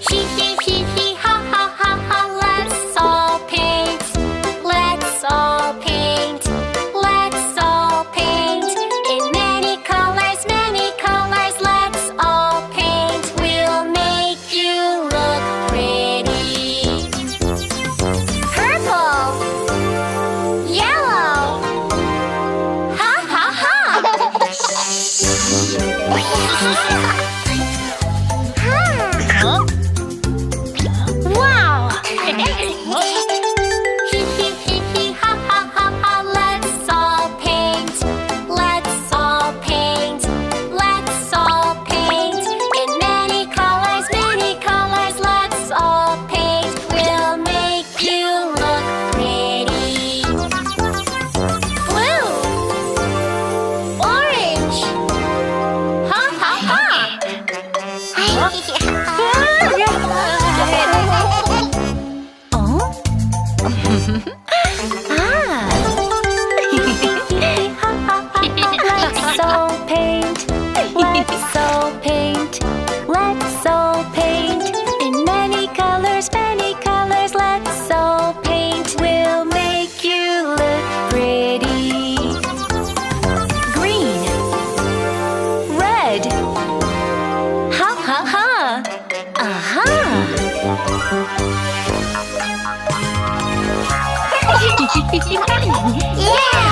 Hee hee hee hee ha ha ha ha. Let's all paint. Let's all paint. Let's all paint. In many colors, many colors. Let's all paint. We'll make you look pretty. Purple. Yellow. Ha ha ha. Wow! Hee hee hee hee ha ha ha ha. Let's all paint. Let's all paint. Let's all paint. In many colors, many colors. Let's all paint. We'll make you look pretty. Blue. Orange. Ha ha ha. Let's all paint. Let's all paint. Let's all paint. In many colors, many colors. Let's all paint. We'll make you look pretty. Green. Red. Ha ha ha. Aha. Yeah!